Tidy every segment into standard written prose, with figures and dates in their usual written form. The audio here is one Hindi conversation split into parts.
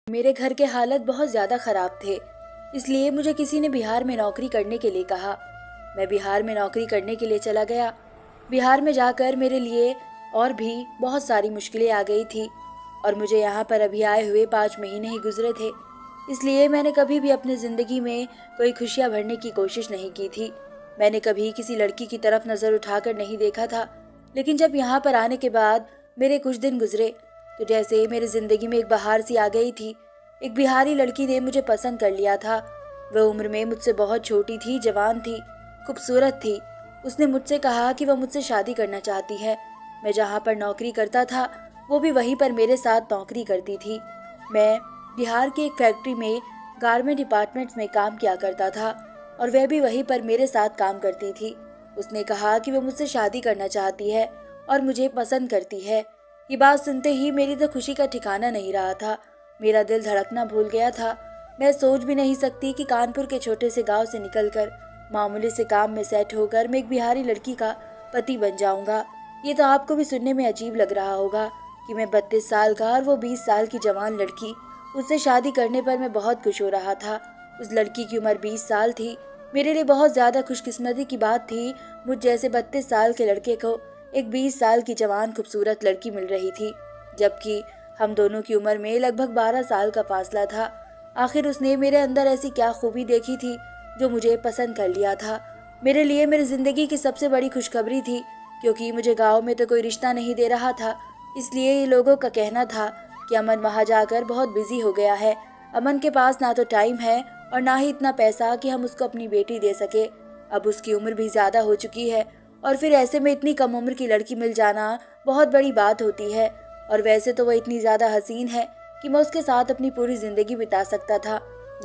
मेरे घर के हालत बहुत ज़्यादा ख़राब थे, इसलिए मुझे किसी ने बिहार में नौकरी करने के लिए कहा। मैं बिहार में नौकरी करने के लिए चला गया। बिहार में जाकर मेरे लिए और भी बहुत सारी मुश्किलें आ गई थी और मुझे यहाँ पर अभी आए हुए 5 महीने ही गुजरे थे। इसलिए मैंने कभी भी अपनी ज़िंदगी में कोई खुशियाँ भरने की कोशिश नहीं की थी। मैंने कभी किसी लड़की की तरफ नज़र उठाकर नहीं देखा था। लेकिन जब यहाँ पर आने के बाद मेरे कुछ दिन गुजरे तो जैसे मेरी ज़िंदगी में एक बहार सी आ गई थी। एक बिहारी लड़की ने मुझे पसंद कर लिया था। वह उम्र में मुझसे बहुत छोटी थी, जवान थी, खूबसूरत थी। उसने मुझसे कहा कि वह मुझसे शादी करना चाहती है। मैं जहाँ पर नौकरी करता था वो भी वहीं पर मेरे साथ नौकरी करती थी। मैं बिहार की एक फैक्ट्री में गारमेंट डिपार्टमेंट्स में काम किया करता था और वह भी वहीं पर मेरे साथ काम करती थी। उसने कहा कि वह मुझसे शादी करना चाहती है और मुझे पसंद करती है। ये बात सुनते ही मेरी तो खुशी का ठिकाना नहीं रहा था। मेरा दिल धड़कना भूल गया था। मैं सोच भी नहीं सकती कि कानपुर के छोटे से गांव से निकलकर मामूली से काम में सेट होकर मैं एक बिहारी लड़की का पति बन जाऊंगा। ये तो आपको भी सुनने में अजीब लग रहा होगा कि मैं 32 साल का और वो 20 साल की जवान लड़की, उससे शादी करने पर मैं बहुत खुश हो रहा था। उस लड़की की उम्र 20 साल थी। मेरे लिए बहुत ज़्यादा खुशकिस्मती की बात थी मुझ जैसे 32 साल के लड़के को एक 20 साल की जवान खूबसूरत लड़की मिल रही थी, जबकि हम दोनों की उम्र में लगभग 12 साल का फासला था। आखिर उसने मेरे अंदर ऐसी क्या खूबी देखी थी जो मुझे पसंद कर लिया था। मेरे लिए मेरी ज़िंदगी की सबसे बड़ी खुशखबरी थी, क्योंकि मुझे गांव में तो कोई रिश्ता नहीं दे रहा था। इसलिए ये लोगों का कहना था कि अमन वहाँ जाकर बहुत बिजी हो गया है। अमन के पास ना तो टाइम है और ना ही इतना पैसा कि हम उसको अपनी बेटी दे सके। अब उसकी उम्र भी ज़्यादा हो चुकी है और फिर ऐसे में इतनी कम उम्र की लड़की मिल जाना बहुत बड़ी बात होती है। और वैसे तो वह इतनी ज़्यादा हसीन है कि मैं उसके साथ अपनी पूरी ज़िंदगी बिता सकता था।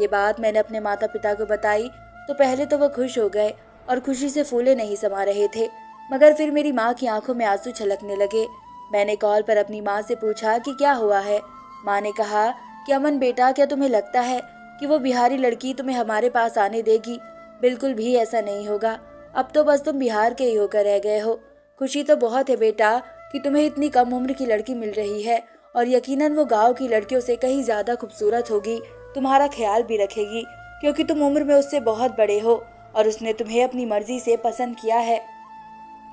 ये बात मैंने अपने माता पिता को बताई तो पहले तो वह खुश हो गए और खुशी से फूले नहीं समा रहे थे, मगर फिर मेरी माँ की आंखों में आंसू छलकने लगे। मैंने कॉल पर अपनी माँ से पूछा कि क्या हुआ है। माँ ने कहा कि अमन बेटा, क्या तुम्हें लगता है कि वो बिहारी लड़की तुम्हें हमारे पास आने देगी? बिल्कुल भी ऐसा नहीं होगा। अब तो बस तुम बिहार के ही होकर रह गए हो। खुशी तो बहुत है बेटा कि तुम्हें इतनी कम उम्र की लड़की मिल रही है और यकीनन वो गांव की लड़कियों से कहीं ज़्यादा खूबसूरत होगी, तुम्हारा ख्याल भी रखेगी, क्योंकि तुम उम्र में उससे बहुत बड़े हो और उसने तुम्हें अपनी मर्जी से पसंद किया है।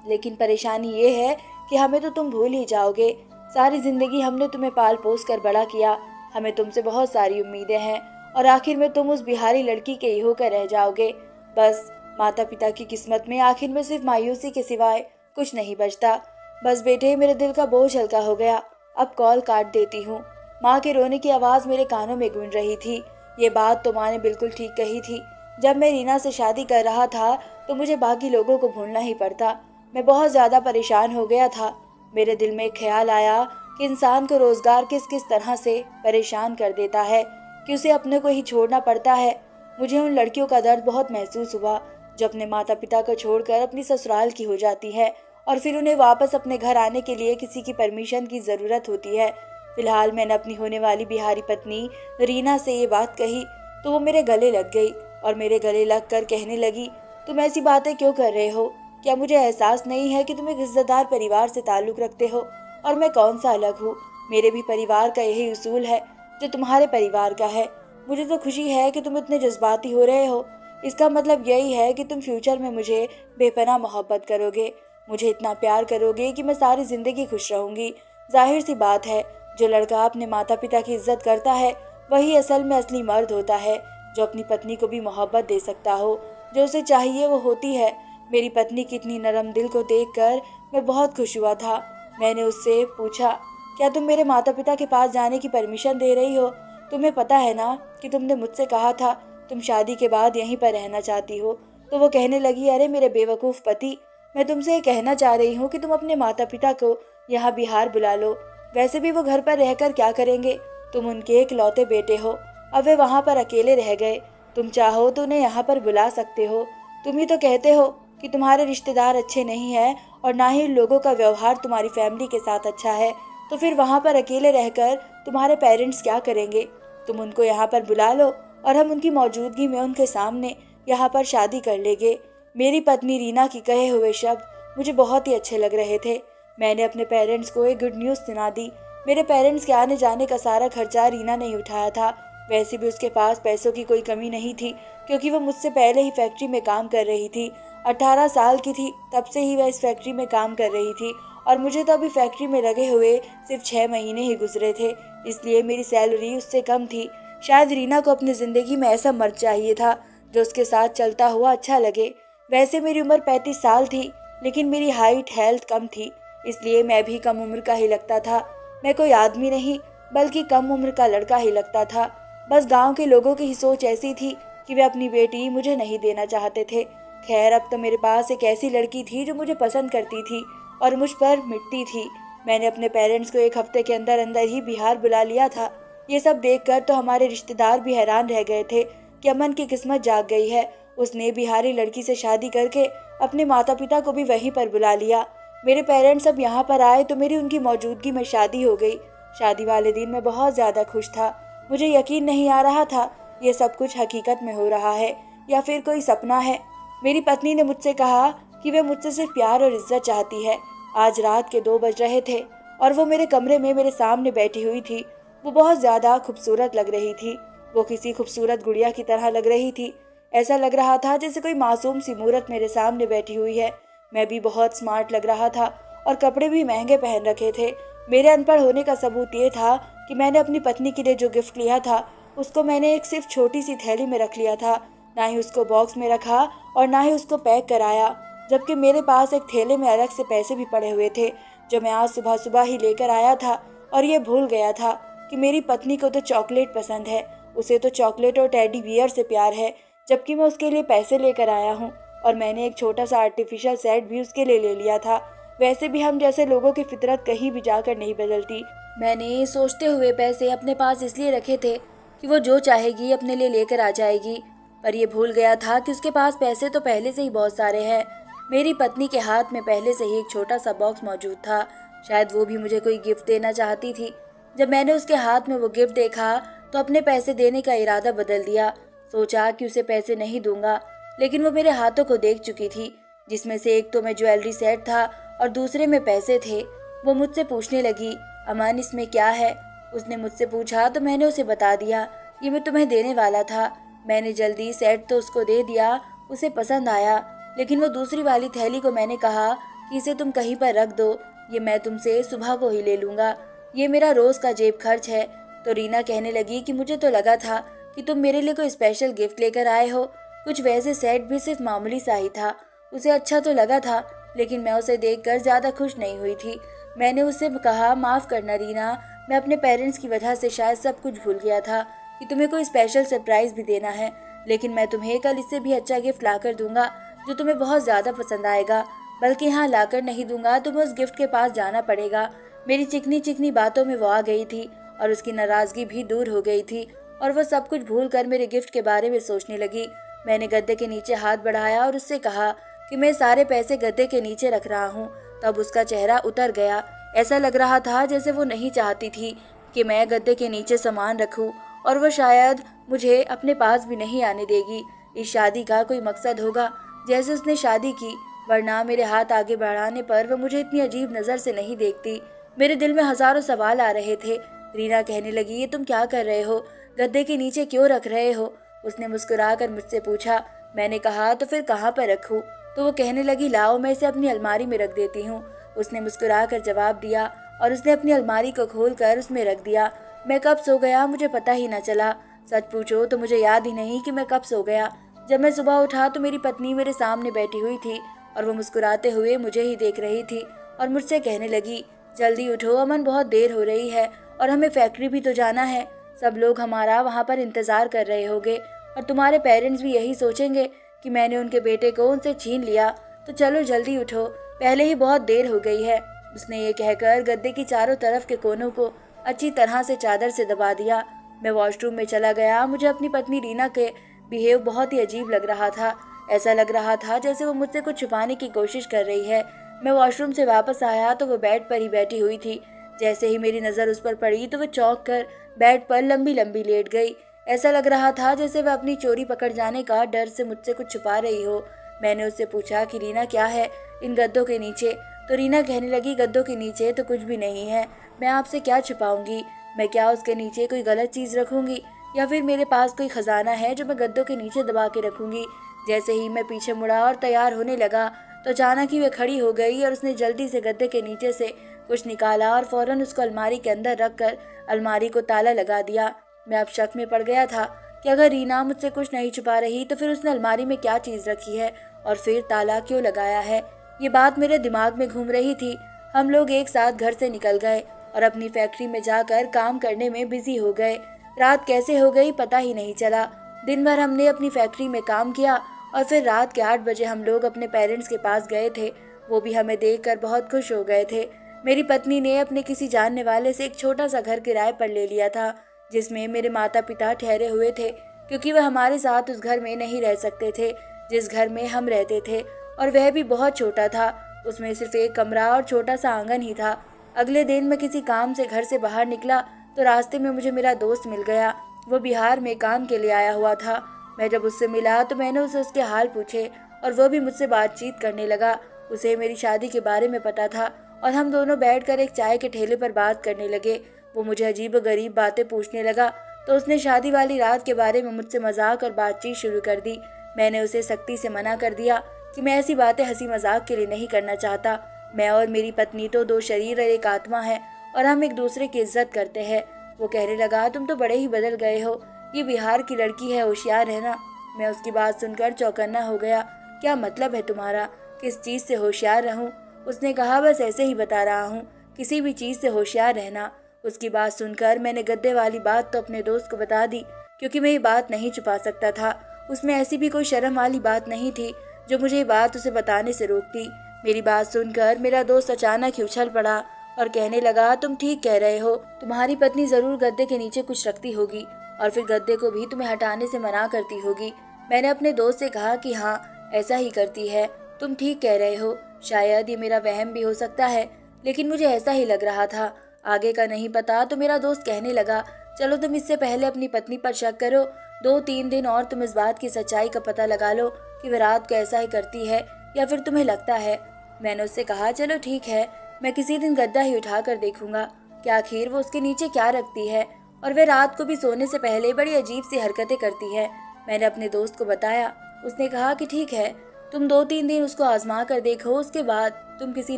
लेकिन परेशानी ये है कि हमें तो तुम भूल ही जाओगे। सारी जिंदगी हमने तुम्हें पाल पोस कर बड़ा किया, हमें तुमसे बहुत सारी उम्मीदें हैं और आखिर में तुम उस बिहारी लड़की के ही होकर रह जाओगे। बस माता पिता की किस्मत में आखिर में सिर्फ मायूसी के सिवाय कुछ नहीं बचता। बस बेटे, मेरे दिल का बोझ हल्का हो गया। अब कॉल काट देती हूँ। माँ के रोने की आवाज़ मेरे कानों में गूंज रही थी। ये बात तो माँ ने बिल्कुल ठीक कही थी। जब मैं रीना से शादी कर रहा था तो मुझे बाकी लोगों को भूलना ही पड़ता। मैं बहुत ज़्यादा परेशान हो गया था। मेरे दिल में एक ख्याल आया कि इंसान को रोज़गार किस किस तरह से परेशान कर देता है कि उसे अपने को ही छोड़ना पड़ता है। मुझे उन लड़कियों का दर्द बहुत महसूस हुआ जो अपने माता पिता को छोड़कर अपनी ससुराल की हो जाती है और फिर उन्हें वापस अपने घर आने के लिए किसी की परमिशन की ज़रूरत होती है। फिलहाल मैंने अपनी होने वाली बिहारी पत्नी रीना से ये बात कही तो वो मेरे गले लग गई और मेरे गले लग कर कहने लगी, तुम ऐसी बातें क्यों कर रहे हो? क्या मुझे एहसास नहीं है कि तुम एक इज्जतदार परिवार से ताल्लुक़ रखते हो और मैं कौन सा अलग हूँ? मेरे भी परिवार का यही उसूल है जो तुम्हारे परिवार का है। मुझे तो खुशी है कि तुम इतने जज्बाती हो रहे हो। इसका मतलब यही है कि तुम फ्यूचर में मुझे बेपनाह मोहब्बत करोगे, मुझे इतना प्यार करोगे कि मैं सारी ज़िंदगी खुश रहूँगी। जाहिर सी बात है, जो लड़का अपने माता पिता की इज्जत करता है वही असल में असली मर्द होता है, जो अपनी पत्नी को भी मोहब्बत दे सकता हो। जो उसे चाहिए वो होती है। मेरी पत्नी की इतनी नरम दिल को देखकर मैं बहुत खुश हुआ था। मैंने उससे पूछा, क्या तुम मेरे माता पिता के पास जाने की परमिशन दे रही हो? तुम्हें पता है ना कि तुमने मुझसे कहा था तुम शादी के बाद यहीं पर रहना चाहती हो। तो वो कहने लगी, अरे मेरे बेवकूफ़ पति, मैं तुमसे ये कहना चाह रही हूँ कि तुम अपने माता पिता को यहाँ बिहार बुला लो। वैसे भी वो घर पर रहकर क्या करेंगे? तुम उनके एक लौते बेटे हो। अब वे वहाँ पर अकेले रह गए। तुम चाहो तो उन्हें यहाँ पर बुला सकते हो। तुम ही तो कहते हो कि तुम्हारे रिश्तेदार अच्छे नहीं हैं और ना ही लोगों का व्यवहार तुम्हारी फैमिली के साथ अच्छा है। तो फिर वहाँ पर अकेले रहकर तुम्हारे पेरेंट्स क्या करेंगे? तुम उनको यहाँ पर बुला लो और हम उनकी मौजूदगी में उनके सामने यहाँ पर शादी कर लेंगे। मेरी पत्नी रीना की कहे हुए शब्द मुझे बहुत ही अच्छे लग रहे थे। मैंने अपने पेरेंट्स को एक गुड न्यूज़ सुना दी मेरे पेरेंट्स के आने जाने का सारा खर्चा रीना ने ही उठाया था। वैसे भी उसके पास पैसों की कोई कमी नहीं थी, क्योंकि वो मुझसे पहले ही फैक्ट्री में काम कर रही थी। 18 साल की थी तब से ही वह इस फैक्ट्री में काम कर रही थी, और मुझे तो अभी फैक्ट्री में लगे हुए सिर्फ 6 महीने ही गुजरे थे, इसलिए मेरी सैलरी उससे कम थी। शायद रीना को अपनी ज़िंदगी में ऐसा मर्द चाहिए था जो उसके साथ चलता हुआ अच्छा लगे। वैसे मेरी उम्र 35 साल थी, लेकिन मेरी हाइट हेल्थ कम थी, इसलिए मैं भी कम उम्र का ही लगता था। मैं कोई आदमी नहीं बल्कि कम उम्र का लड़का ही लगता था। बस गांव के लोगों की ही सोच ऐसी थी कि वे अपनी बेटी मुझे नहीं देना चाहते थे। खैर, अब तो मेरे पास एक ऐसी लड़की थी जो मुझे पसंद करती थी और मुझ पर मिटती थी। मैंने अपने पेरेंट्स को 1 हफ्ते के अंदर अंदर ही बिहार बुला लिया था। ये सब देखकर तो हमारे रिश्तेदार भी हैरान रह गए थे कि अमन की किस्मत जाग गई है। उसने बिहारी लड़की से शादी करके अपने माता पिता को भी वहीं पर बुला लिया। मेरे पेरेंट्स अब यहाँ पर आए तो मेरी उनकी मौजूदगी में शादी हो गई। शादी वाले दिन मैं बहुत ज़्यादा खुश था। मुझे यकीन नहीं आ रहा था ये सब कुछ हकीकत में हो रहा है या फिर कोई सपना है। मेरी पत्नी ने मुझसे कहा कि वह मुझसे सिर्फ प्यार और इज्जत चाहती है। आज रात के 2 बज रहे थे और वो मेरे कमरे में मेरे सामने बैठी हुई थी। वो बहुत ज़्यादा खूबसूरत लग रही थी। वो किसी खूबसूरत गुड़िया की तरह लग रही थी। ऐसा लग रहा था जैसे कोई मासूम सी मूरत मेरे सामने बैठी हुई है। मैं भी बहुत स्मार्ट लग रहा था और कपड़े भी महंगे पहन रखे थे। मेरे अनपढ़ होने का सबूत ये था कि मैंने अपनी पत्नी के लिए जो गिफ्ट लिया था उसको मैंने एक सिर्फ छोटी सी थैली में रख लिया था। ना ही उसको बॉक्स में रखा और ना ही उसको पैक कराया, जबकि मेरे पास एक थैले में अलग से पैसे भी पड़े हुए थे जो मैं आज सुबह सुबह ही लेकर आया था। और ये भूल गया था कि मेरी पत्नी को तो चॉकलेट पसंद है। उसे तो चॉकलेट और टेडी बियर से प्यार है, जबकि मैं उसके लिए पैसे लेकर आया हूँ। और मैंने एक छोटा सा आर्टिफिशियल सेट भी उसके लिए ले लिया था। वैसे भी हम जैसे लोगों की फितरत कहीं भी जाकर नहीं बदलती। मैंने सोचते हुए पैसे अपने पास इसलिए रखे थे कि वो जो चाहेगी अपने लिए लेकर आ जाएगी, पर ये भूल गया था कि उसके पास पैसे तो पहले से ही बहुत सारे हैं। मेरी पत्नी के हाथ में पहले से ही एक छोटा सा बॉक्स मौजूद था। शायद वो भी मुझे कोई गिफ्ट देना चाहती थी। जब मैंने उसके हाथ में वो गिफ्ट देखा तो अपने पैसे देने का इरादा बदल दिया। सोचा कि उसे पैसे नहीं दूंगा, लेकिन वो मेरे हाथों को देख चुकी थी, जिसमें से एक तो में ज्वेलरी सेट था और दूसरे में पैसे थे। वो मुझसे पूछने लगी, अमन इसमें क्या है? उसने मुझसे पूछा तो मैंने उसे बता दिया, ये मैं तुम्हें देने वाला था। मैंने जल्दी सेट तो उसको दे दिया। उसे पसंद आया, लेकिन वो दूसरी वाली थैली को मैंने कहा कि इसे तुम कहीं पर रख दो, ये मैं तुमसे सुबह को ही ले लूँगा, ये मेरा रोज़ का जेब खर्च है। तो रीना कहने लगी कि मुझे तो लगा था कि तुम मेरे लिए कोई स्पेशल गिफ्ट लेकर आए हो। कुछ वैसे सेट भी सिर्फ मामूली सा ही था। उसे अच्छा तो लगा था, लेकिन मैं उसे देखकर ज़्यादा खुश नहीं हुई थी। मैंने उससे कहा, माफ़ करना रीना, मैं अपने पेरेंट्स की वजह से शायद सब कुछ भूल गया था कि तुम्हें कोई स्पेशल सरप्राइज़ भी देना है, लेकिन मैं तुम्हें कल इससे भी अच्छा गिफ्ट लाकर दूंगा जो तुम्हें बहुत ज़्यादा पसंद आएगा। बल्कि यहाँ लाकर नहीं दूंगा, तुम्हें उस गिफ्ट के पास जाना पड़ेगा। मेरी चिकनी चिकनी बातों में वो आ गई थी और उसकी नाराज़गी भी दूर हो गई थी और वह सब कुछ भूल कर मेरे गिफ्ट के बारे में सोचने लगी। मैंने गद्दे के नीचे हाथ बढ़ाया और उससे कहा कि मैं सारे पैसे गद्दे के नीचे रख रहा हूँ। तब उसका चेहरा उतर गया। ऐसा लग रहा था जैसे वो नहीं चाहती थी कि मैं गद्दे के नीचे सामान रखूँ, और वो शायद मुझे अपने पास भी नहीं आने देगी। इस शादी का कोई मकसद होगा जैसे उसने शादी की, वरना मेरे हाथ आगे बढ़ाने पर वह मुझे इतनी अजीब नज़र से नहीं देखती। मेरे दिल में हजारों सवाल आ रहे थे। रीना कहने लगी, ये तुम क्या कर रहे हो? गद्दे के नीचे क्यों रख रहे हो? उसने मुस्कुराकर मुझसे पूछा। मैंने कहा, तो फिर कहाँ पर रखूँ? तो वो कहने लगी, लाओ मैं इसे अपनी अलमारी में रख देती हूँ। उसने मुस्कुराकर जवाब दिया और उसने अपनी अलमारी को खोलकर उसमें रख दिया। मैं कब सो गया मुझे पता ही न चला। सच पूछो तो मुझे याद ही नहीं कि मैं कब सो गया। जब मैं सुबह उठा तो मेरी पत्नी मेरे सामने बैठी हुई थी और वो मुस्कुराते हुए मुझे ही देख रही थी और मुझसे कहने लगी, जल्दी उठो अमन, बहुत देर हो रही है और हमें फैक्ट्री भी तो जाना है। सब लोग हमारा वहाँ पर इंतज़ार कर रहे होंगे और तुम्हारे पेरेंट्स भी यही सोचेंगे कि मैंने उनके बेटे को उनसे छीन लिया। तो चलो जल्दी उठो, पहले ही बहुत देर हो गई है। उसने ये कहकर गद्दे की चारों तरफ के कोनों को अच्छी तरह से चादर से दबा दिया। मैं वॉशरूम में चला गया। मुझे अपनी पत्नी रीना के बिहेव बहुत ही अजीब लग रहा था। ऐसा लग रहा था जैसे वो मुझसे कुछ छुपाने की कोशिश कर रही है। मैं वॉशरूम से वापस आया तो वो बेड पर ही बैठी हुई थी। जैसे ही मेरी नज़र उस पर पड़ी तो वह चौंक कर बेड पर लंबी लंबी लेट गई। ऐसा लग रहा था जैसे वह अपनी चोरी पकड़ जाने का डर से मुझसे कुछ छुपा रही हो। मैंने उससे पूछा कि रीना क्या है इन गद्दों के नीचे? तो रीना कहने लगी, गद्दों के नीचे तो कुछ भी नहीं है, मैं आपसे क्या छुपाऊंगी। मैं क्या उसके नीचे कोई गलत चीज़ रखूंगी, या फिर मेरे पास कोई खजाना है जो मैं गद्दों के नीचे दबा के रखूंगी। जैसे ही मैं पीछे मुड़ा और तैयार होने लगा तो अचानक ही वह खड़ी हो गई और उसने जल्दी से गद्दे के नीचे से कुछ निकाला और फौरन उसको अलमारी के अंदर रखकर अलमारी को ताला लगा दिया। मैं अब शक में पड़ गया था कि अगर रीना मुझसे कुछ नहीं छुपा रही तो फिर उसने अलमारी में क्या चीज़ रखी है और फिर ताला क्यों लगाया है। ये बात मेरे दिमाग में घूम रही थी। हम लोग एक साथ घर से निकल गए और अपनी फैक्ट्री में जाकर काम करने में बिजी हो गए। रात कैसे हो गई पता ही नहीं चला। दिन भर हमने अपनी फैक्ट्री में काम किया और फिर रात के 8 बजे हम लोग अपने पेरेंट्स के पास गए थे। वो भी हमें देखकर बहुत खुश हो गए थे। मेरी पत्नी ने अपने किसी जानने वाले से एक छोटा सा घर किराए पर ले लिया था जिसमें मेरे माता पिता ठहरे हुए थे, क्योंकि वह हमारे साथ उस घर में नहीं रह सकते थे जिस घर में हम रहते थे, और वह भी बहुत छोटा था। उसमें सिर्फ एक कमरा और छोटा सा आंगन ही था। अगले दिन मैं किसी काम से घर से बाहर निकला तो रास्ते में मुझे मेरा दोस्त मिल गया। वो बिहार में काम के लिए आया हुआ था। मैं जब उससे मिला तो मैंने उसे उसके हाल पूछे और वो भी मुझसे बातचीत करने लगा। उसे मेरी शादी के बारे में पता था और हम दोनों बैठकर एक चाय के ठेले पर बात करने लगे। वो मुझे अजीब गरीब बातें पूछने लगा तो उसने शादी वाली रात के बारे में मुझसे मजाक और बातचीत शुरू कर दी। मैंने उसे सख्ती से मना कर दिया कि मैं ऐसी बातें हंसी मजाक के लिए नहीं करना चाहता। मैं और मेरी पत्नी तो 2 शरीर और एक आत्मा है और हम एक दूसरे की इज्जत करते हैं। वो कहने लगा, तुम तो बड़े ही बदल गए हो, ये बिहार की लड़की है, होशियार है ना। मैं उसकी बात सुनकर चौकन्ना हो गया। क्या मतलब है तुम्हारा? किस चीज़ से होशियार रहूं? उसने कहा, बस ऐसे ही बता रहा हूँ, किसी भी चीज़ से होशियार रहना। उसकी बात सुनकर मैंने गद्दे वाली बात तो अपने दोस्त को बता दी, क्योंकि मैं ये बात नहीं छुपा सकता था। उसमें ऐसी भी कोई शर्म वाली बात नहीं थी जो मुझे ये बात उसे बताने से रोकती। मेरी बात सुनकर मेरा दोस्त अचानक ही उछल पड़ा और कहने लगा, तुम ठीक कह रहे हो, तुम्हारी पत्नी जरूर गद्दे के नीचे कुछ रखती होगी और फिर गद्दे को भी तुम्हें हटाने से मना करती होगी। मैंने अपने दोस्त से कहा कि हाँ, ऐसा ही करती है, तुम ठीक कह रहे हो, शायद ये मेरा वहम भी हो सकता है, लेकिन मुझे ऐसा ही लग रहा था। आगे का नहीं पता। तो मेरा दोस्त कहने लगा, चलो तुम इससे पहले अपनी पत्नी पर शक करो, 2-3 दिन और तुम इस बात की सच्चाई का पता लगा लो कि वह रात को ऐसा ही करती है या फिर तुम्हें लगता है। मैंने उससे कहा, चलो ठीक है, मैं किसी दिन गद्दा ही उठा कर देखूंगा कि आखिर वो उसके नीचे क्या रखती है, और वह रात को भी सोने से पहले बड़ी अजीब सी हरकतें करती है। मैंने अपने दोस्त को बताया। उसने कहा कि ठीक है, तुम 2-3 दिन उसको आजमा कर देखो, उसके बाद तुम किसी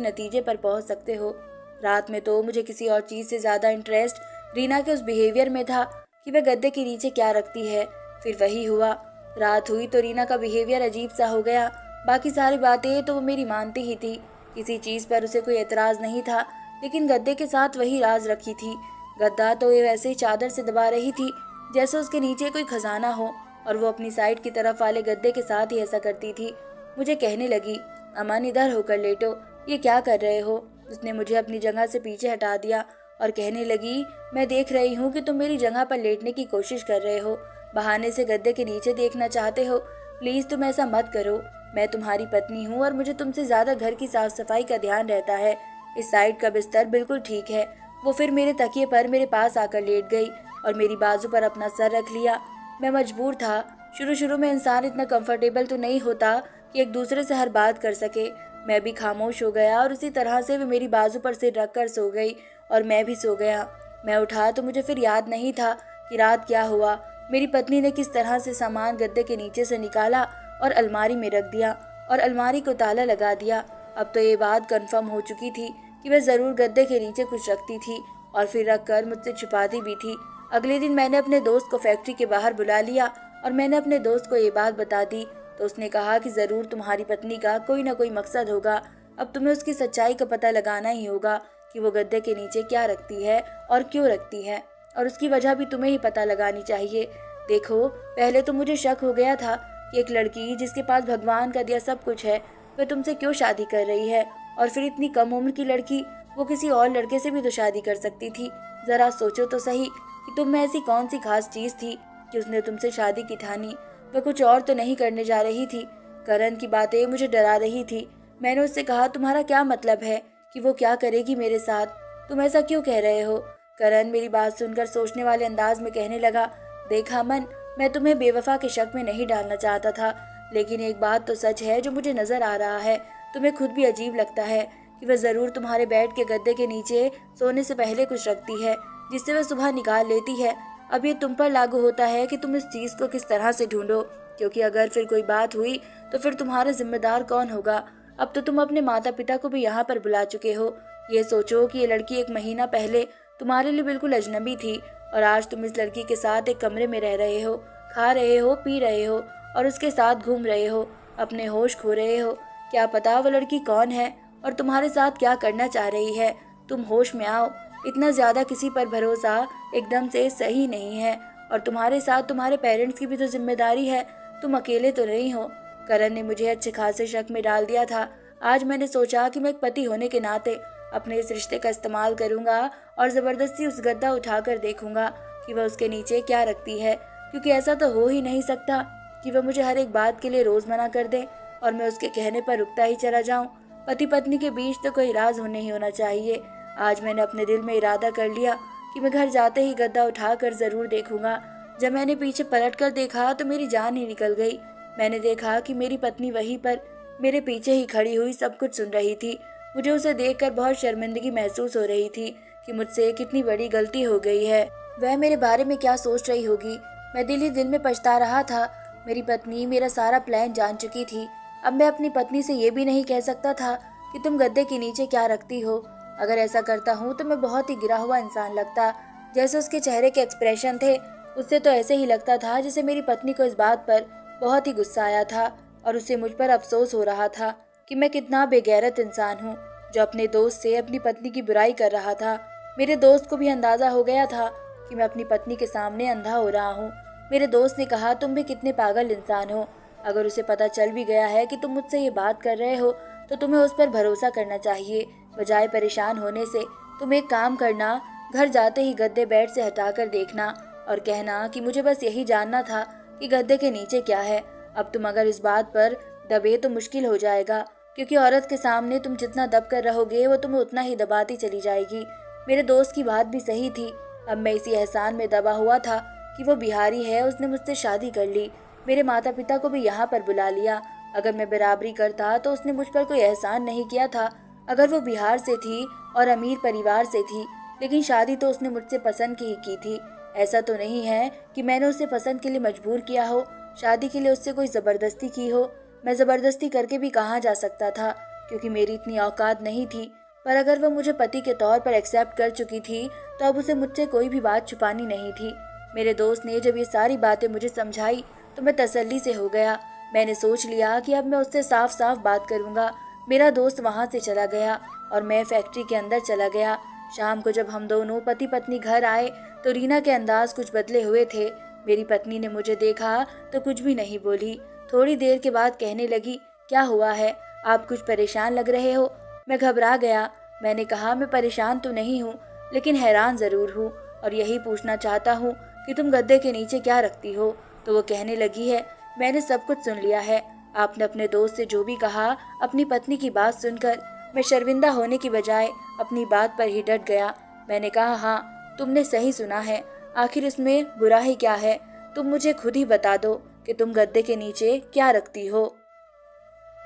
नतीजे पर पहुंच सकते हो। रात में तो मुझे किसी और चीज़ से ज़्यादा इंटरेस्ट रीना के उस बिहेवियर में था कि वह गद्दे के नीचे क्या रखती है। फिर वही हुआ। रात हुई तो रीना का बिहेवियर अजीब सा हो गया। बाकी सारी बातें तो वो मेरी मानती ही थी, किसी चीज़ पर उसे कोई एतराज़ नहीं था, लेकिन गद्दे के साथ वही राज रखी थी। गद्दा तो ये वैसे ही चादर से दबा रही थी जैसे उसके नीचे कोई खजाना हो, और वो अपनी साइड की तरफ वाले गद्दे के साथ ही ऐसा करती थी। मुझे कहने लगी, अमन इधर होकर लेटो, ये क्या कर रहे हो? उसने मुझे अपनी जगह से पीछे हटा दिया और कहने लगी, मैं देख रही हूँ कि तुम मेरी जगह पर लेटने की कोशिश कर रहे हो, बहाने से गद्दे के नीचे देखना चाहते हो। प्लीज़ तुम ऐसा मत करो, मैं तुम्हारी पत्नी हूँ और मुझे तुमसे ज़्यादा घर की साफ सफाई का ध्यान रहता है। इस साइड का बिस्तर बिल्कुल ठीक है। वो फिर मेरे तकिए पर मेरे पास आकर लेट गई और मेरी बाजू पर अपना सर रख लिया। मैं मजबूर था। शुरू शुरू में इंसान इतना कंफर्टेबल तो नहीं होता कि एक दूसरे से हर बात कर सके। मैं भी खामोश हो गया और उसी तरह से वो मेरी बाजू पर सिर रखकर सो गई और मैं भी सो गया। मैं उठा तो मुझे फिर याद नहीं था कि रात क्या हुआ। मेरी पत्नी ने किस तरह से सामान गद्दे के नीचे से निकाला और अलमारी में रख दिया और अलमारी को ताला लगा दिया। अब तो ये बात कंफर्म हो चुकी थी कि वह ज़रूर गद्दे के नीचे कुछ रखती थी और फिर रख कर मुझसे छुपाती भी थी। अगले दिन मैंने अपने दोस्त को फैक्ट्री के बाहर बुला लिया और मैंने अपने दोस्त को ये बात बता दी तो उसने कहा कि ज़रूर तुम्हारी पत्नी का कोई ना कोई मकसद होगा। अब तुम्हें उसकी सच्चाई का पता लगाना ही होगा कि वो गद्दे के नीचे क्या रखती है और क्यों रखती है, और उसकी वजह भी तुम्हें ही पता लगानी चाहिए। देखो, पहले तो मुझे शक हो गया था कि एक लड़की जिसके पास भगवान का दिया सब कुछ है वह तुमसे क्यों शादी कर रही है, और फिर इतनी कम उम्र की लड़की, वो किसी और लड़के से भी तो शादी कर सकती थी। ज़रा सोचो तो सही कि तुम में ऐसी कौन सी खास चीज़ थी कि उसने तुमसे शादी की ठानी। वह कुछ और तो नहीं करने जा रही थी। करण की बातें मुझे डरा रही थी। मैंने उससे कहा, तुम्हारा क्या मतलब है कि वो क्या करेगी मेरे साथ? तुम ऐसा क्यों कह रहे हो? करण मेरी बात सुनकर सोचने वाले अंदाज में कहने लगा, देखा अमन, मैं तुम्हें बेवफा के शक में नहीं डालना चाहता था, लेकिन एक बात तो सच है जो मुझे नजर आ रहा है। तुम्हें खुद भी अजीब लगता है कि कि वह ज़रूर तुम्हारे बेड के गद्दे के नीचे सोने से पहले कुछ रखती है जिससे वह सुबह निकाल लेती है। अब ये तुम पर लागू होता है कि तुम इस चीज़ को किस तरह से ढूंढो, क्योंकि अगर फिर कोई बात हुई तो फिर तुम्हारा जिम्मेदार कौन होगा। अब तो तुम अपने माता पिता को भी यहाँ पर बुला चुके हो। ये सोचो कि ये लड़की 1 महीना पहले तुम्हारे लिए बिल्कुल अजनबी थी और आज तुम इस लड़की के साथ एक कमरे में रह रहे हो, खा रहे हो, पी रहे हो और उसके साथ घूम रहे हो, अपने होश खो रहे हो। क्या पता वो लड़की कौन है और तुम्हारे साथ क्या करना चाह रही है। तुम होश में आओ। इतना ज़्यादा किसी पर भरोसा एकदम से सही नहीं है और तुम्हारे साथ तुम्हारे पेरेंट्स की भी तो जिम्मेदारी है। तुम अकेले तो नहीं हो। करण ने मुझे अच्छे खासे शक में डाल दिया था। आज मैंने सोचा कि मैं एक पति होने के नाते अपने इस रिश्ते का इस्तेमाल करूंगा और ज़बरदस्ती उस गद्दा उठाकर देखूंगा कि वह उसके नीचे क्या रखती है, क्योंकि ऐसा तो हो ही नहीं सकता कि वह मुझे हर एक बात के लिए रोज़ मना कर दे और मैं उसके कहने पर रुकता ही चला जाऊं। पति पत्नी के बीच तो कोई राज नहीं होना चाहिए। आज मैंने अपने दिल में इरादा कर लिया कि मैं घर जाते ही गद्दा उठाकर ज़रूर देखूंगा। जब मैंने पीछे पलट कर देखा तो मेरी जान ही निकल गई। मैंने देखा कि मेरी पत्नी वहीं पर मेरे पीछे ही खड़ी हुई सब कुछ सुन रही थी। मुझे उसे देखकर बहुत शर्मिंदगी महसूस हो रही थी कि मुझसे कितनी बड़ी गलती हो गई है। वह मेरे बारे में क्या सोच रही होगी। मैं दिल ही दिल में पछता रहा था। मेरी पत्नी मेरा सारा प्लान जान चुकी थी। अब मैं अपनी पत्नी से ये भी नहीं कह सकता था कि तुम गद्दे के नीचे क्या रखती हो। अगर ऐसा करता हूँ तो मैं बहुत ही गिरा हुआ इंसान लगता। जैसे उसके चेहरे के एक्सप्रेशन थे, उससे तो ऐसे ही लगता था जैसे मेरी पत्नी को इस बात पर बहुत ही गुस्सा आया था और उसे मुझ पर अफसोस हो रहा था कि मैं कितना बेगैरत इंसान हूँ जो अपने दोस्त से अपनी पत्नी की बुराई कर रहा था। मेरे दोस्त को भी अंदाजा हो गया था कि मैं अपनी पत्नी के सामने अंधा हो रहा हूँ। मेरे दोस्त ने कहा, तुम भी कितने पागल इंसान हो। अगर उसे पता चल भी गया है कि तुम मुझसे ये बात कर रहे हो तो तुम्हें उस पर भरोसा करना चाहिए बजाय परेशान होने से। तुम एक काम करना, घर जाते ही गद्दे बेड से हटाकर देखना और कहना कि मुझे बस यही जानना था कि गद्दे के नीचे क्या है। अब तुम अगर इस बात पर दबे तो मुश्किल हो जाएगा, क्योंकि औरत के सामने तुम जितना दब कर रहोगे वो तुम्हें उतना ही दबाती चली जाएगी। मेरे दोस्त की बात भी सही थी। अब मैं इसी एहसान में दबा हुआ था कि वो बिहारी है, उसने मुझसे शादी कर ली, मेरे माता पिता को भी यहाँ पर बुला लिया। अगर मैं बराबरी करता तो उसने मुझ पर कोई एहसान नहीं किया था। अगर वो बिहार से थी और अमीर परिवार से थी, लेकिन शादी तो उसने मुझसे पसंद की थी। ऐसा तो नहीं है कि मैंने उसे पसंद के लिए मजबूर किया हो, शादी के लिए उससे कोई ज़बरदस्ती की हो। मैं ज़बरदस्ती करके भी कहाँ जा सकता था, क्योंकि मेरी इतनी औकात नहीं थी। पर अगर वह मुझे पति के तौर पर एक्सेप्ट कर चुकी थी तो अब उसे मुझसे कोई भी बात छुपानी नहीं थी। मेरे दोस्त ने जब ये सारी बातें मुझे समझाई तो मैं तसल्ली से हो गया। मैंने सोच लिया कि अब मैं उससे साफ साफ बात करूंगा। मेरा दोस्त वहाँ से चला गया और मैं फैक्ट्री के अंदर चला गया। शाम को जब हम दोनों पति पत्नी घर आए तो रीना के अंदाज कुछ बदले हुए थे। मेरी पत्नी ने मुझे देखा तो कुछ भी नहीं बोली। थोड़ी देर के बाद कहने लगी, क्या हुआ है, आप कुछ परेशान लग रहे हो। मैं घबरा गया। मैंने कहा, मैं परेशान तो नहीं हूँ, लेकिन हैरान ज़रूर हूँ और यही पूछना चाहता हूँ कि तुम गद्दे के नीचे क्या रखती हो। तो वो कहने लगी है, मैंने सब कुछ सुन लिया है। आपने अपने दोस्त से जो भी कहा, अपनी पत्नी की बात सुनकर मैं शर्मिंदा होने की बजाय अपनी बात पर ही डट गया। मैंने कहा, हाँ, तुमने सही सुना है। आखिर इसमें बुरा ही क्या है। तुम मुझे खुद ही बता दो कि तुम गद्दे के नीचे क्या रखती हो।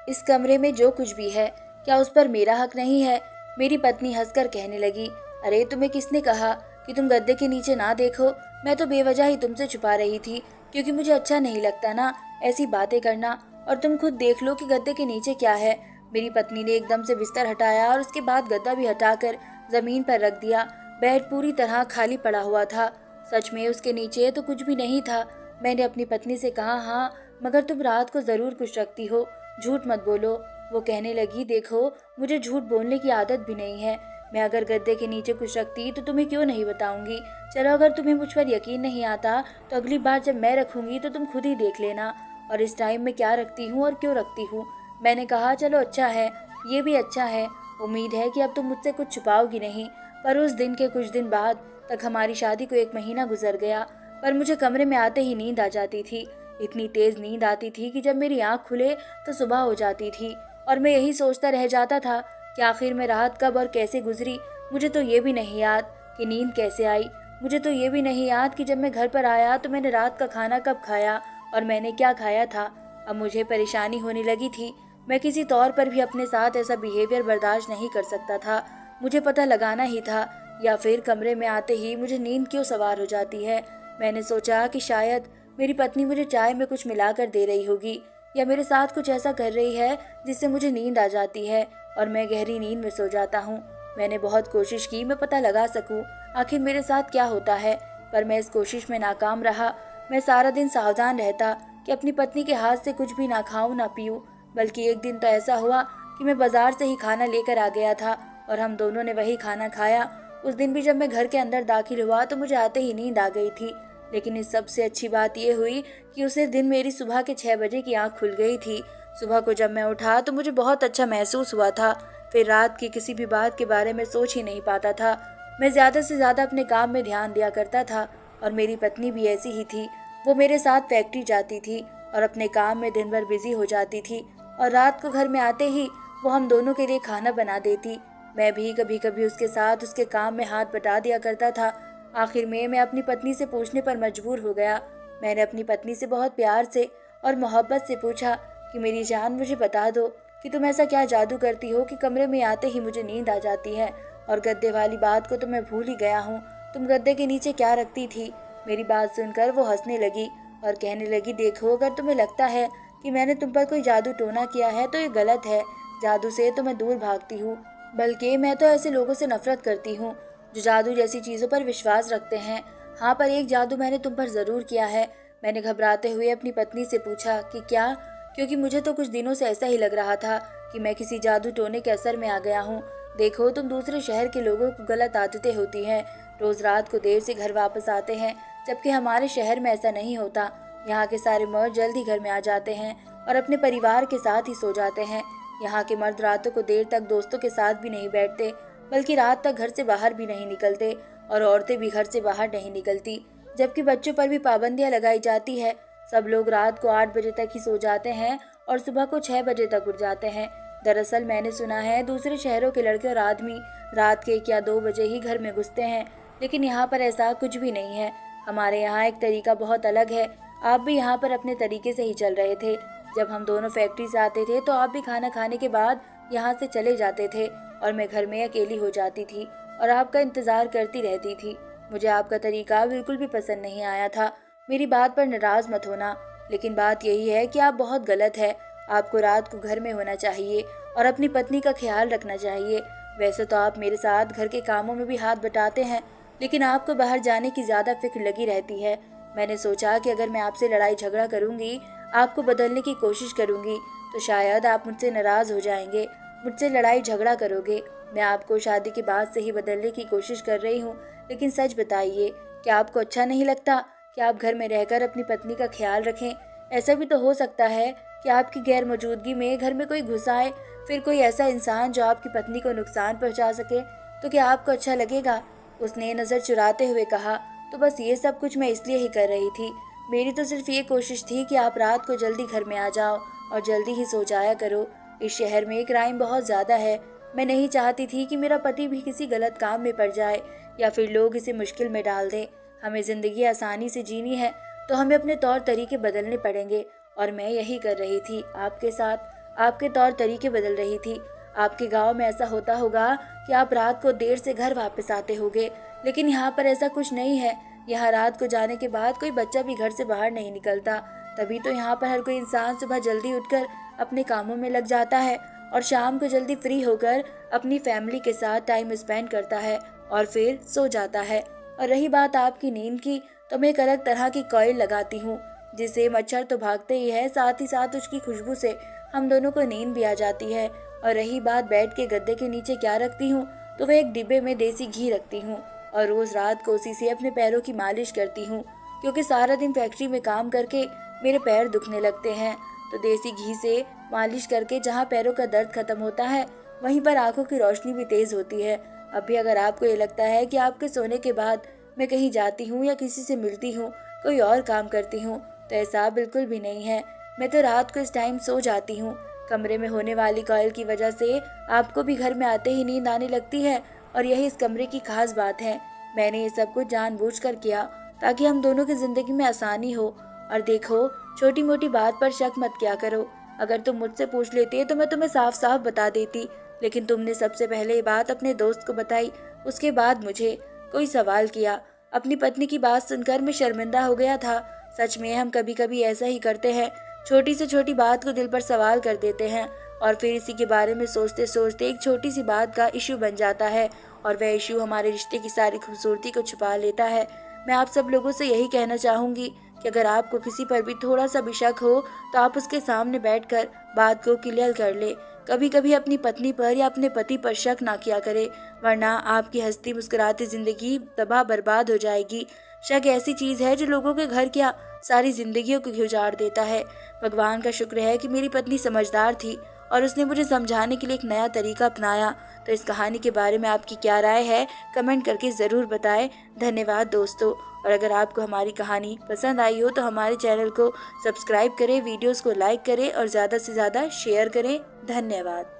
इस कमरे में जो कुछ भी है, क्या उस पर मेरा हक नहीं है। मेरी पत्नी हंसकर कहने लगी, अरे तुम्हें किसने कहा कि तुम गद्दे के नीचे ना देखो। मैं तो बेवजह ही तुमसे छुपा रही थी, क्योंकि मुझे अच्छा नहीं लगता ना ऐसी बातें करना। और तुम खुद देख लो कि गद्दे के नीचे क्या है। मेरी पत्नी ने एकदम से बिस्तर हटाया और उसके बाद गद्दा भी हटाकर जमीन पर रख दिया। बेड पूरी तरह खाली पड़ा हुआ था। सच में उसके नीचे तो कुछ भी नहीं था। मैंने अपनी पत्नी से कहा, हाँ, मगर तुम रात को जरूर कुछ रखती हो, झूठ मत बोलो। वो कहने लगी, देखो, मुझे झूठ बोलने की आदत भी नहीं है। मैं अगर गद्दे के नीचे कुछ रखती तो तुम्हें क्यों नहीं बताऊंगी। चलो, अगर तुम्हें मुझ पर यकीन नहीं आता तो अगली बार जब मैं रखूंगी तो तुम खुद ही देख लेना। और इस टाइम में क्या रखती हूँ और क्यों रखती हूँ। मैंने कहा, चलो अच्छा है, ये भी अच्छा है। उम्मीद है कि अब तुम मुझसे कुछ छुपाओगी नहीं। पर उस दिन के कुछ दिन बाद तक हमारी शादी को 1 महीना गुजर गया, पर मुझे कमरे में आते ही नींद आ जाती थी। इतनी तेज नींद आती थी कि जब मेरी आंख खुले तो सुबह हो जाती थी और मैं यही सोचता रह जाता था कि आखिर में रात कब और कैसे गुजरी। मुझे तो ये भी नहीं याद कि नींद कैसे आई। मुझे तो ये भी नहीं याद कि जब मैं घर पर आया तो मैंने रात का खाना कब खाया और मैंने क्या खाया था। अब मुझे परेशानी होने लगी थी। मैं किसी तौर पर भी अपने साथ ऐसा बिहेवियर बर्दाश्त नहीं कर सकता था। मुझे पता लगाना ही था, या फिर कमरे में आते ही मुझे नींद क्यों सवार हो जाती है। मैंने सोचा कि शायद मेरी पत्नी मुझे चाय में कुछ मिलाकर दे रही होगी, या मेरे साथ कुछ ऐसा कर रही है जिससे मुझे नींद आ जाती है और मैं गहरी नींद में सो जाता हूँ। मैंने बहुत कोशिश की मैं पता लगा सकूं आखिर मेरे साथ क्या होता है, पर मैं इस कोशिश में नाकाम रहा। मैं सारा दिन सावधान रहता कि अपनी पत्नी के हाथ से कुछ भी ना खाऊं ना पीऊं, बल्कि एक दिन तो ऐसा हुआ कि मैं बाजार से ही खाना लेकर आ गया था और हम दोनों ने वही खाना खाया। उस दिन भी जब मैं घर के अंदर दाखिल हुआ तो मुझे आते ही नींद आ गई थी, लेकिन इस सबसे अच्छी बात यह हुई कि उसी दिन मेरी सुबह के 6 बजे की आंख खुल गई थी। सुबह को जब मैं उठा तो मुझे बहुत अच्छा महसूस हुआ था। फिर रात की किसी भी बात के बारे में सोच ही नहीं पाता था। मैं ज़्यादा से ज़्यादा अपने काम में ध्यान दिया करता था और मेरी पत्नी भी ऐसी ही थी। वो मेरे साथ फैक्ट्री जाती थी और अपने काम में दिन भर बिजी हो जाती थी और रात को घर में आते ही वो हम दोनों के लिए खाना बना देती। मैं भी कभी कभी उसके साथ उसके काम में हाथ बटा दिया करता था। आखिर में मैं अपनी पत्नी से पूछने पर मजबूर हो गया। मैंने अपनी पत्नी से बहुत प्यार से और मोहब्बत से पूछा कि मेरी जान, मुझे बता दो कि तुम ऐसा क्या जादू करती हो कि कमरे में आते ही मुझे नींद आ जाती है, और गद्दे वाली बात को तो मैं भूल ही गया हूँ। तुम गद्दे के नीचे क्या रखती थी? मेरी बात सुनकर वो हंसने लगी और कहने लगी, देखो, अगर तुम्हें लगता है कि मैंने तुम पर कोई जादू टोना किया है तो ये गलत है। जादू से तो मैं दूर भागती हूँ, बल्कि मैं तो ऐसे लोगों से नफरत करती हूँ जो जादू जैसी चीज़ों पर विश्वास रखते हैं। हाँ, पर एक जादू मैंने तुम पर ज़रूर किया है। मैंने घबराते हुए अपनी पत्नी से पूछा कि क्या, क्योंकि मुझे तो कुछ दिनों से ऐसा ही लग रहा था कि मैं किसी जादू टोने के असर में आ गया हूँ। देखो, तुम दूसरे शहर के लोगों को गलत आदतें होती हैं, रोज रात को देर से घर वापस आते हैं, जबकि हमारे शहर में ऐसा नहीं होता। यहाँ के सारे मर्द जल्दी घर में आ जाते हैं और अपने परिवार के साथ ही सो जाते हैं। यहाँ के मर्द रातों को देर तक दोस्तों के साथ भी नहीं बैठते, बल्कि रात तक घर से बाहर भी नहीं निकलते, और औरतें भी घर से बाहर नहीं निकलती, जबकि बच्चों पर भी पाबंदियां लगाई जाती है। सब लोग रात को 8 बजे तक ही सो जाते हैं और सुबह को 6 बजे तक उठ जाते हैं। दरअसल मैंने सुना है दूसरे शहरों के लड़के और आदमी रात के 1 या 2 बजे ही घर में घुसते हैं, लेकिन यहाँ पर ऐसा कुछ भी नहीं है। हमारे यहाँ एक तरीका बहुत अलग है। आप भी यहाँ पर अपने तरीके से ही चल रहे थे। जब हम दोनों फैक्ट्री से आते थे तो आप भी खाना खाने के बाद यहाँ से चले जाते थे और मैं घर में अकेली हो जाती थी और आपका इंतजार करती रहती थी। मुझे आपका तरीका बिल्कुल भी पसंद नहीं आया था। मेरी बात पर नाराज मत होना, लेकिन बात यही है कि आप बहुत गलत है। आपको रात को घर में होना चाहिए और अपनी पत्नी का ख्याल रखना चाहिए। वैसे तो आप मेरे साथ घर के कामों में भी हाथ बटाते हैं, लेकिन आपको बाहर जाने की ज्यादा फिक्र लगी रहती है। मैंने सोचा कि अगर मैं आपसे लड़ाई झगड़ा करूंगी, आपको बदलने की कोशिश करूंगी, तो शायद आप मुझसे नाराज हो जाएंगे, मुझसे लड़ाई झगड़ा करोगे। मैं आपको शादी के बाद से ही बदलने की कोशिश कर रही हूँ, लेकिन सच बताइए, क्या आपको अच्छा नहीं लगता कि आप घर में रहकर अपनी पत्नी का ख्याल रखें? ऐसा भी तो हो सकता है कि आपकी गैर मौजूदगी में घर में कोई घुस आए, फिर कोई ऐसा इंसान जो आपकी पत्नी को नुकसान पहुंचा सके, तो क्या आपको अच्छा लगेगा? उसने नज़र चुराते हुए कहा, तो बस ये सब कुछ मैं इसलिए ही कर रही थी। मेरी तो सिर्फ ये कोशिश थी कि आप रात को जल्दी घर में आ जाओ और जल्दी ही सो जाया करो। इस शहर में क्राइम बहुत ज़्यादा है। मैं नहीं चाहती थी कि मेरा पति भी किसी गलत काम में पड़ जाए या फिर लोग इसे मुश्किल में डाल दें। हमें ज़िंदगी आसानी से जीनी है तो हमें अपने तौर तरीके बदलने पड़ेंगे, और मैं यही कर रही थी आपके साथ। आपके तौर तरीके बदल रही थी। आपके गांव में ऐसा होता होगा कि आप रात को देर से घर वापस आते होगे, लेकिन यहाँ पर ऐसा कुछ नहीं है। यहाँ रात को जाने के बाद कोई बच्चा भी घर से बाहर नहीं निकलता। तभी तो यहाँ पर हर कोई इंसान सुबह जल्दी उठकर अपने कामों में लग जाता है और शाम को जल्दी फ्री होकर अपनी फैमिली के साथ टाइम स्पेंड करता है और फिर सो जाता है। और रही बात आपकी नींद की, तो मैं एक अलग तरह की कॉइल लगाती हूँ, जिससे मच्छर तो भागते ही है, साथ ही साथ उसकी खुशबू से हम दोनों को नींद भी आ जाती है। और रही बात बेड के गद्दे के नीचे क्या रखती हूँ, तो वह एक डिब्बे में देसी घी रखती हूँ और रोज रात को उसी से अपने पैरों की मालिश करती हूँ, क्योंकि सारा दिन फैक्ट्री में काम करके मेरे पैर दुखने लगते हैं। तो देसी घी से मालिश करके जहाँ पैरों का दर्द खत्म होता है, वहीं पर आंखों की रोशनी भी तेज होती है। अब भी अगर आपको ये लगता है कि आपके सोने के बाद मैं कहीं जाती हूँ या किसी से मिलती हूँ, कोई और काम करती हूँ, तो ऐसा बिल्कुल भी नहीं है। मैं तो रात को इस टाइम सो जाती हूँ। कमरे में होने वाली कॉइल की वजह से आपको भी घर में आते ही नींद आने लगती है, और यही इस कमरे की खास बात है। मैंने ये सब कुछ जानबूझकर किया ताकि हम दोनों की जिंदगी में आसानी हो। और देखो, छोटी मोटी बात पर शक मत किया करो। अगर तुम मुझसे पूछ लेते तो मैं तुम्हें साफ साफ बता देती, लेकिन तुमने सबसे पहले ये बात अपने दोस्त को बताई, उसके बाद मुझे कोई सवाल किया। अपनी पत्नी की बात सुनकर मैं शर्मिंदा हो गया था। सच में हम कभी कभी ऐसा ही करते हैं, छोटी से छोटी बात को दिल पर सवाल कर देते हैं और फिर इसी के बारे में सोचते सोचते एक छोटी सी बात का इशू बन जाता है और वह इशू हमारे रिश्ते की सारी खूबसूरती को छुपा लेता है। मैं आप सब लोगों से यही कहना चाहूंगी कि अगर आपको किसी पर भी थोड़ा सा भी शक हो तो आप उसके सामने बैठकर बात को क्लियर कर ले। कभी कभी अपनी पत्नी पर या अपने पति पर शक ना किया करे, वरना आपकी हंसती मुस्कुराती जिंदगी तबाह बर्बाद हो जाएगी। शक ऐसी चीज है जो लोगों के घर क्या सारी जिंदगियों को उजाड़ देता है। भगवान का शुक्र है कि मेरी पत्नी समझदार थी और उसने मुझे समझाने के लिए एक नया तरीका अपनाया। तो इस कहानी के बारे में आपकी क्या राय है, कमेंट करके ज़रूर बताएं। धन्यवाद दोस्तों। और अगर आपको हमारी कहानी पसंद आई हो तो हमारे चैनल को सब्सक्राइब करें, वीडियोस को लाइक करें और ज़्यादा से ज़्यादा शेयर करें। धन्यवाद।